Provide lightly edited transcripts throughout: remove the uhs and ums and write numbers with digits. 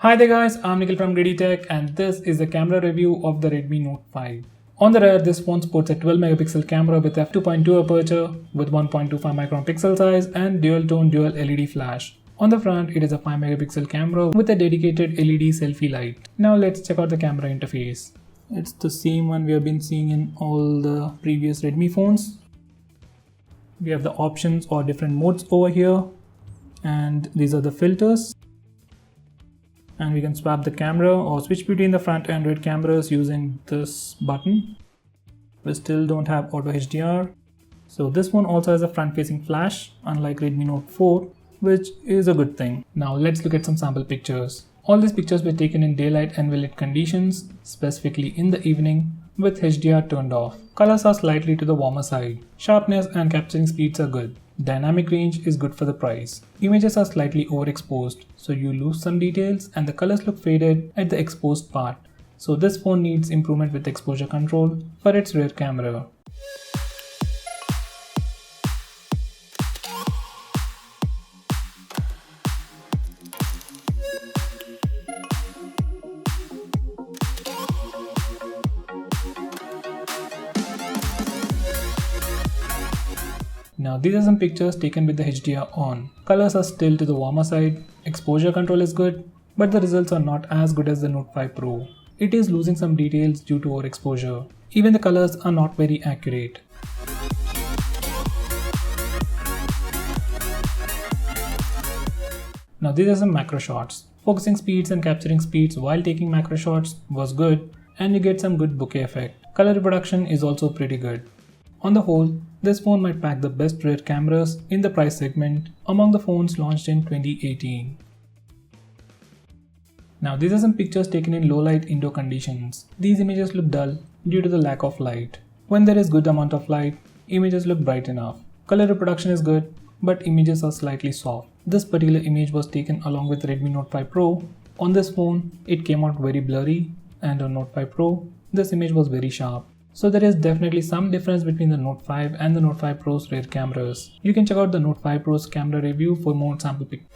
Hi there guys, I'm Nikhil from GreedyTech and this is a camera review of the Redmi Note 5. On the rear, this phone sports a 12 megapixel camera with f2.2 aperture with 1.25 micron pixel size and dual tone dual LED flash. On the front, it is a 5 megapixel camera with a dedicated LED selfie light. Now let's check out the camera interface. It's the same one we have been seeing in all the previous Redmi phones. We have the options or different modes over here, and these are the filters. And we can swap the camera or switch between the front and rear cameras using this button. We still don't have auto HDR. So this one also has a front facing flash, unlike Redmi Note 4, which is a good thing. Now let's look at some sample pictures. All these pictures were taken in daylight and well-lit conditions, specifically in the evening, with HDR turned off. Colors are slightly to the warmer side. Sharpness and capturing speeds are good. Dynamic range is good for the price. Images are slightly overexposed, so you lose some details and the colors look faded at the exposed part. So this phone needs improvement with exposure control for its rear camera. Now these are some pictures taken with the HDR on. Colors are still to the warmer side, exposure control is good, but the results are not as good as the Note 5 Pro. It is losing some details due to overexposure. Even the colors are not very accurate. Now these are some macro shots. Focusing speeds and capturing speeds while taking macro shots was good, and you get some good bokeh effect. Color reproduction is also pretty good. On the whole, this phone might pack the best rear cameras in the price segment among the phones launched in 2018. Now these are some pictures taken in low light indoor conditions. These images look dull due to the lack of light. When there is good amount of light, images look bright enough. Color reproduction is good, but images are slightly soft. This particular image was taken along with Redmi Note 5 Pro. On this phone, it came out very blurry, and on Note 5 Pro, this image was very sharp. So there is definitely some difference between the Note 5 and the Note 5 Pro's rear cameras. You can check out the Note 5 Pro's camera review for more sample pictures.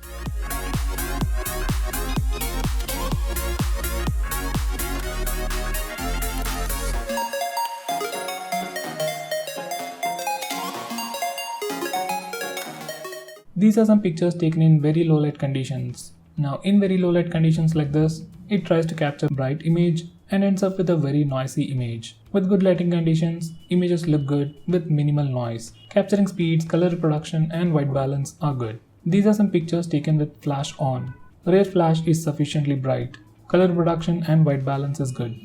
These are some pictures taken in very low light conditions. Now in very low light conditions like this, it tries to capture bright image and ends up with a very noisy image. With good lighting conditions, images look good with minimal noise. Capturing speeds, color reproduction and white balance are good. These are some pictures taken with flash on. Rear flash is sufficiently bright. Color reproduction and white balance is good.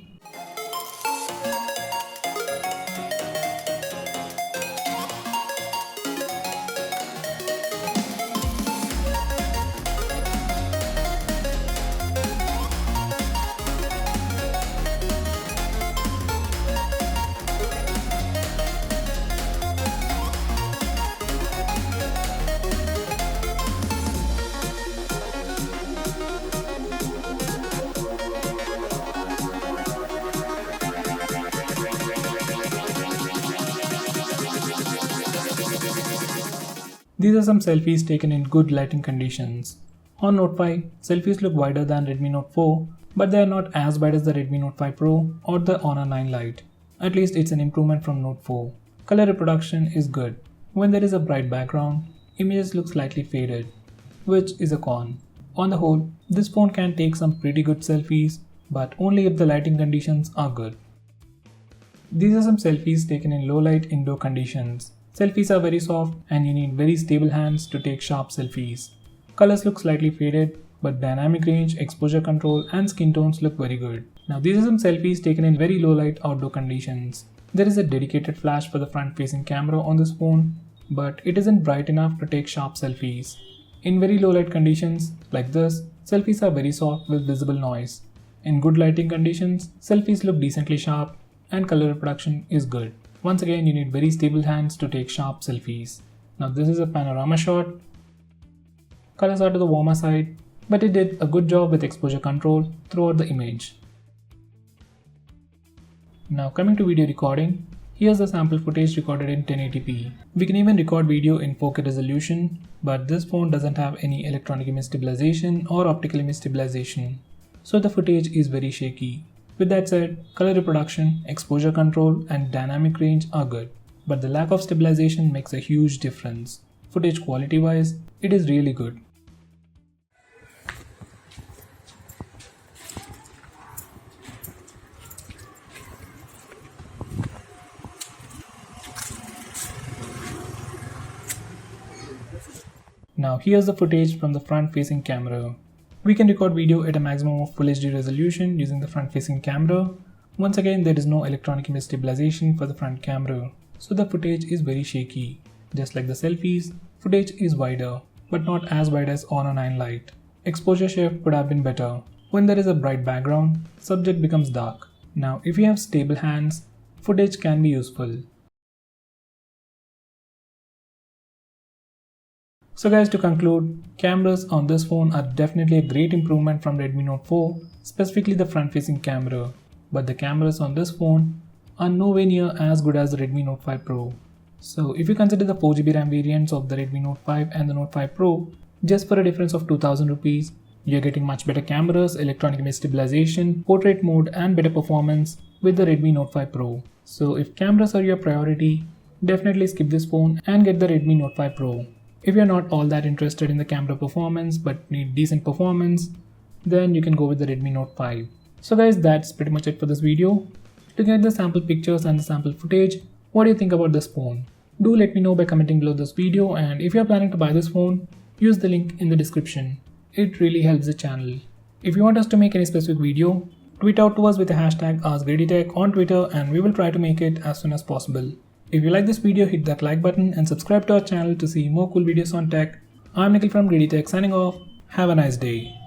These are some selfies taken in good lighting conditions. On Note 5, selfies look wider than Redmi Note 4, but they are not as wide as the Redmi Note 5 Pro or the Honor 9 Lite. At least it's an improvement from Note 4. Color reproduction is good. When there is a bright background, images look slightly faded, which is a con. On the whole, this phone can take some pretty good selfies, but only if the lighting conditions are good. These are some selfies taken in low light indoor conditions. Selfies are very soft and you need very stable hands to take sharp selfies. Colors look slightly faded, but dynamic range, exposure control and skin tones look very good. Now these are some selfies taken in very low light outdoor conditions. There is a dedicated flash for the front facing camera on this phone, but it isn't bright enough to take sharp selfies. In very low light conditions like this, selfies are very soft with visible noise. In good lighting conditions, selfies look decently sharp and color reproduction is good. Once again, you need very stable hands to take sharp selfies. Now this is a panorama shot. Colors are to the warmer side, but it did a good job with exposure control throughout the image. Now coming to video recording, here's the sample footage recorded in 1080p. We can even record video in 4K resolution, but this phone doesn't have any electronic image stabilization or optical image stabilization. so the footage is very shaky. With that said, color reproduction, exposure control and dynamic range are good, but the lack of stabilization makes a huge difference. Footage quality wise, it is really good. Now here's the footage from the front facing camera. We can record video at a maximum of Full HD resolution using the front facing camera. Once again, there is no electronic image stabilization for the front camera, so the footage is very shaky. Just like the selfies, footage is wider, but not as wide as Honor 9 Lite. Exposure shift could have been better. When there is a bright background, subject becomes dark. Now if you have stable hands, footage can be useful. So guys, to conclude, cameras on this phone are definitely a great improvement from Redmi Note 4, specifically the front facing camera. But the cameras on this phone are nowhere near as good as the Redmi Note 5 Pro. So if you consider the 4GB RAM variants of the Redmi Note 5 and the Note 5 Pro, just for a difference of 2000 rupees, you're getting much better cameras, electronic image stabilization, portrait mode and better performance with the Redmi Note 5 Pro. So if cameras are your priority, definitely skip this phone and get the Redmi Note 5 Pro. If you're not all that interested in the camera performance but need decent performance, then you can go with the Redmi Note 5. So guys, that's pretty much it for this video. To get the sample pictures and the sample footage, what do you think about this phone? Do let me know by commenting below this video, and if you're planning to buy this phone, use the link in the description. It really helps the channel. If you want us to make any specific video, tweet out to us with the hashtag AskGreedyTech on Twitter and we will try to make it as soon as possible. If you like this video, hit that like button and subscribe to our channel to see more cool videos on tech. I'm Nikhil from GreedyTech signing off. Have a nice day.